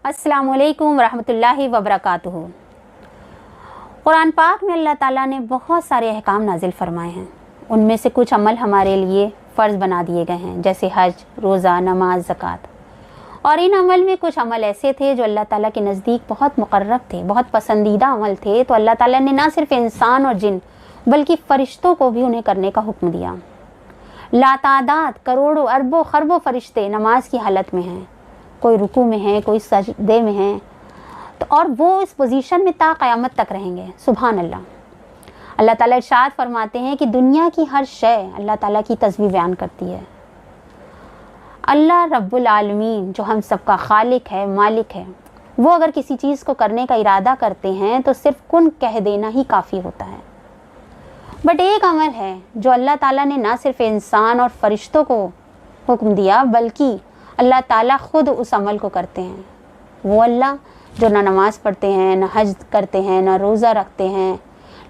अस्सलामु अलैकुम रहमतुल्लाहि व बरकातुहू। कुरान पाक में अल्लाह ताला ने बहुत सारे अहकाम नाजिल फरमाए हैं। उनमें से कुछ अमल हमारे लिए फ़र्ज़ बना दिए गए हैं, जैसे हज, रोज़ा, नमाज, ज़कात। और इन अमल में कुछ अमल ऐसे थे जो अल्लाह ताला के नज़दीक बहुत मुक़र्रब थे, बहुत पसंदीदा अमल थे। तो अल्लाह ताला ने ना सिर्फ इंसान और जिन बल्कि फ़रिश्तों को भी उन्हें करने का हुक्म दिया। लातादाद करोड़ों अरबों खरबों फ़रिश्ते नमाज की हालत में हैं, कोई रुकू में है, कोई सजदे में है, तो और वो इस पोजीशन में ता क़यामत तक रहेंगे। सुभान अल्लाह। अल्लाह ताला इरशाद फरमाते हैं कि दुनिया की हर शय अल्लाह ताला की तस्बीह बयान करती है। अल्लाह रब्बुल आलमीन जो हम सबका खालिक है, मालिक है, वो अगर किसी चीज़ को करने का इरादा करते हैं तो सिर्फ कुन कह देना ही काफ़ी होता है। बट एक अमल है जो अल्लाह ताला ने ना सिर्फ इंसान और फरिश्तों को हुक्म दिया, बल्कि अल्लाह ताला ख़ुद उस अमल को करते हैं। वो अल्लाह जो ना नमाज़ पढ़ते हैं, ना हज करते हैं, ना रोज़ा रखते हैं,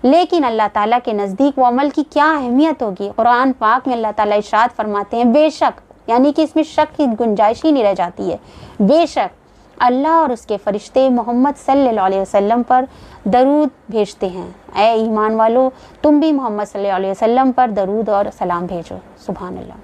लेकिन अल्लाह ताला के नज़दीक वो अमल की क्या अहमियत होगी। कुरान पाक में अल्लाह ताला इरशाद फरमाते हैं, बेशक, यानी कि इसमें शक की गुंजाइश ही नहीं रह जाती है, बेशक अल्लाह और उसके फ़रिश्ते मोहम्मद सल्लल्लाहु अलैहि वसल्लम पर दरूद भेजते हैं। ऐ ईमान वालो, तुम भी मोहम्मद सल्लल्लाहु अलैहि वसल्लम पर दरूद और सलाम भेजो। सुभान अल्लाह।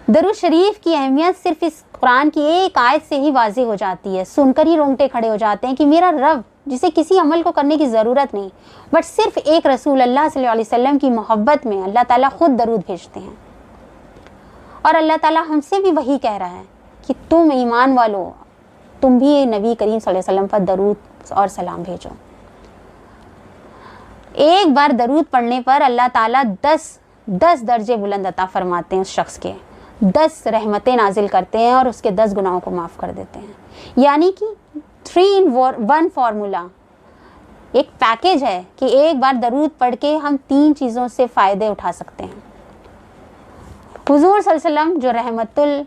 दरूद शरीफ की अहमियत सिर्फ इस कुरान की एक आयत से ही वाज़ेह हो जाती है। सुनकर ही रोंगटे खड़े हो जाते हैं कि मेरा रब, जिसे किसी अमल को करने की ज़रूरत नहीं, बट सिर्फ एक रसूल अल्लाह सल्लल्लाहु अलैहि वसल्लम की मोहब्बत में अल्लाह ताला ख़ुद दरूद भेजते हैं। और अल्लाह ताला हमसे भी वही कह रहा है कि तुम ईमान वालो, तुम भी नबी करीम सल्लल्लाहु अलैहि वसल्लम पर दरूद और सलाम भेजो। एक बार दरूद पढ़ने पर अल्लाह ताला 10 दर्जे बुलंद अता फरमाते हैं उस शख्स के, 10 रहमतें नाजिल करते हैं और उसके 10 गुनाहों को माफ़ कर देते हैं। यानी कि 3 in 1 फार्मूला, एक पैकेज है कि एक बार दरूद पढ़ के हम 3 चीज़ों से फ़ायदे उठा सकते हैं। हुज़ूर सल्लल्लाहु अलैहि वसल्लम जो रहमतुल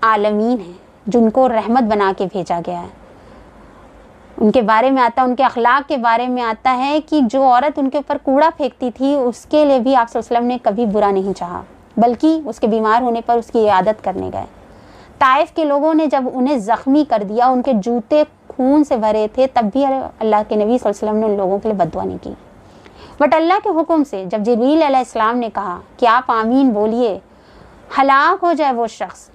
आलमीन है, जिनको रहमत बना के भेजा गया है, उनके बारे में आता है, उनके अखलाक के बारे में आता है कि जो औरत उनके ऊपर कूड़ा फेंकती थी, उसके लिए भी आप सल्लल्लाहु अलैहि वसल्लम ने कभी बुरा नहीं चाहा, बल्कि उसके बीमार होने पर उसकी इयादत करने गए। ताइफ के लोगों ने जब उन्हें ज़ख्मी कर दिया, उनके जूते खून से भरे थे, तब भी अल्लाह के नबी सल्लल्लाहु अलैहि वसल्लम ने उन लोगों के लिए बद्दुआ नहीं की। बट अल्लाह के हुक्म से जब जिब्रील अलैहिस्सलाम ने कहा कि आप आमीन बोलिए, हलाक हो जाए वो शख्स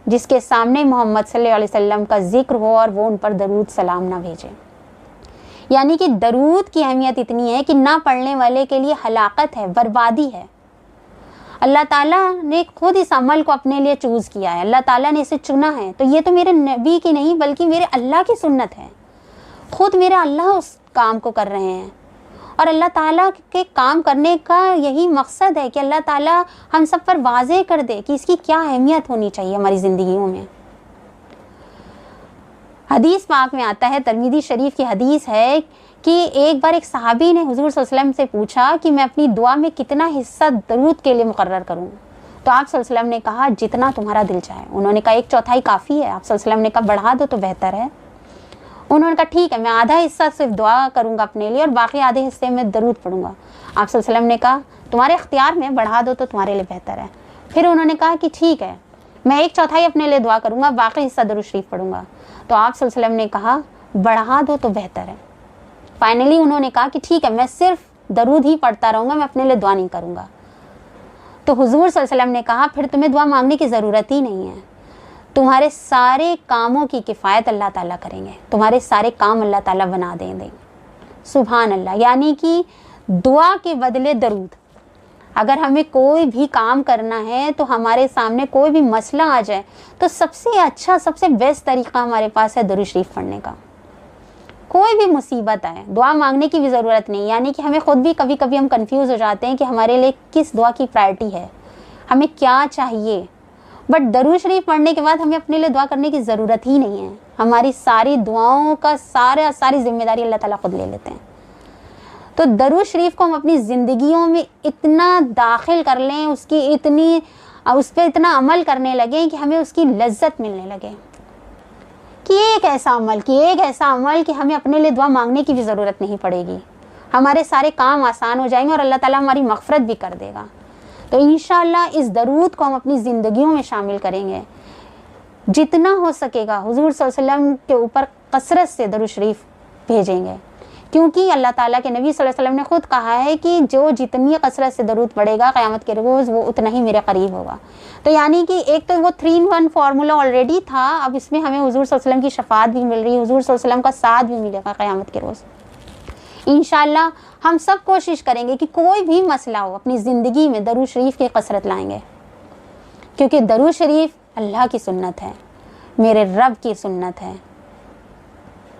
जिसके सामने मोहम्मद सल्लल्लाहु अलैहि वसल्लम का जिक्र हो और वो उन पर दरूद सलाम ना भेजे। यानी कि दरूद की अहमियत इतनी है कि ना पढ़ने वाले के लिए हलाकत है, बर्बादी है। अल्लाह ताला ने खुद इस अमल को अपने लिए चूज़ किया है, अल्लाह ताला ने इसे चुना है। तो ये तो मेरे नबी की नहीं बल्कि मेरे अल्लाह की सुन्नत है। खुद मेरे अल्लाह उस काम को कर रहे हैं और अल्लाह ताला के काम करने का यही मकसद है कि अल्लाह ताला हम सब पर वाज़ेह कर दे कि इसकी क्या अहमियत होनी चाहिए हमारी ज़िंदगियों में। हदीस पाक में आता है, तिरमिज़ी शरीफ की हदीस है कि एक बार एक सहाबी ने हुज़ूर सल्लल्लाहु अलैहि वसल्लम से पूछा कि मैं अपनी दुआ में कितना हिस्सा दरूद के लिए मुकर्रर करूं। तो आप सल्लल्लाहु अलैहि वसल्लम ने कहा, जितना तुम्हारा दिल चाहे। उन्होंने कहा 1/4 काफ़ी है। आप सल्लल्लाहु अलैहि वसल्लम ने कहा, बढ़ा दो तो बेहतर है। उन्होंने कहा, ठीक है, मैं आधा हिस्सा सिर्फ दुआ करूँगा अपने लिए और बाकी आधे हिस्से में दरूद पढ़ूँगा। आप सल्लल्लाहु अलैहि वसल्लम ने कहा, तुम्हारे इख्तियार में, बढ़ा दो तो तुम्हारे लिए बेहतर है। फिर उन्होंने कहा कि ठीक है, मैं 1/4 अपने लिए दुआ करूँगा, बाकी हिस्सा दरूद शरीफ पढ़ूँगा। तो आप सल्लल्लाहु अलैहि वसल्लम ने कहा, बढ़ा दो तो बेहतर है। फाइनली उन्होंने कहा कि ठीक है, मैं सिर्फ दरूद ही पढ़ता रहूँगा, मैं अपने लिए दुआ नहीं करूँगा। तो हुज़ूर सल्लल्लाहु अलैहि वसल्लम ने कहा, फिर तुम्हें दुआ मांगने की ज़रूरत ही नहीं है, तुम्हारे सारे कामों की किफ़ायत अल्लाह ताला करेंगे, तुम्हारे सारे काम अल्लाह ताला बना देंगे। सुभान अल्लाह। यानी कि दुआ के बदले दरूद। अगर हमें कोई भी काम करना है, तो हमारे सामने कोई भी मसला आ जाए, तो सबसे अच्छा, सबसे बेस्ट तरीक़ा हमारे पास है दरूद शरीफ पढ़ने का। कोई भी मुसीबत आए, दुआ मांगने की भी ज़रूरत नहीं। यानी कि हमें ख़ुद भी कभी कभी हम कंफ्यूज हो जाते हैं कि हमारे लिए किस दुआ की प्रायोरिटी है, हमें क्या चाहिए। बट दरूद शरीफ पढ़ने के बाद हमें अपने लिए दुआ करने की ज़रूरत ही नहीं है। हमारी सारी दुआओं का सारी जिम्मेदारी अल्लाह ताला खुद ले लेते हैं। तो दरूद शरीफ को हम अपनी ज़िंदगियों में इतना दाखिल कर लें, उस पर इतना अमल करने लगें कि हमें उसकी लज्जत मिलने लगे कि एक ऐसा अमल कि हमें अपने लिए दुआ मांगने की भी ज़रूरत नहीं पड़ेगी। हमारे सारे काम आसान हो जाएंगे और अल्लाह ताला हमारी मग़फ़िरत भी कर देगा। तो इंशाअल्लाह इस दरूद को हम अपनी ज़िंदगियों में शामिल करेंगे। جتنا ہو سکے گا حضور صلی اللہ علیہ وسلم کے اوپر کثرت سے درود شریف بھیجیں گے، کیونکہ اللہ تعالیٰ کے نبی صلی اللہ علیہ وسلم نے خود کہا ہے کہ جو جتنی کثرت سے درود پڑے گا قیامت کے روز وہ اتنا ہی میرے قریب ہوگا۔ تو یعنی کہ ایک تو وہ 3-in-1 فارمولا آلریڈی تھا، اب اس میں ہمیں حضور صلی اللہ علیہ وسلم کی شفاعت بھی مل رہی ہے، حضور صلی اللہ علیہ وسلم کا ساتھ بھی ملے گا قیامت کے روز۔ انشاءاللہ ہم سب کوشش کریں گے کہ کوئی بھی مسئلہ ہو اپنی زندگی میں درود شریف کی کثرت لائیں گے، کیونکہ درود شریف اللہ کی سنت ہے، میرے رب کی سنت ہے۔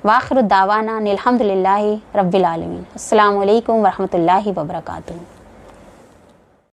وآخر دعوانا الحمدللہ رب العالمین۔ السلام علیکم ورحمۃ اللہ وبرکاتہ۔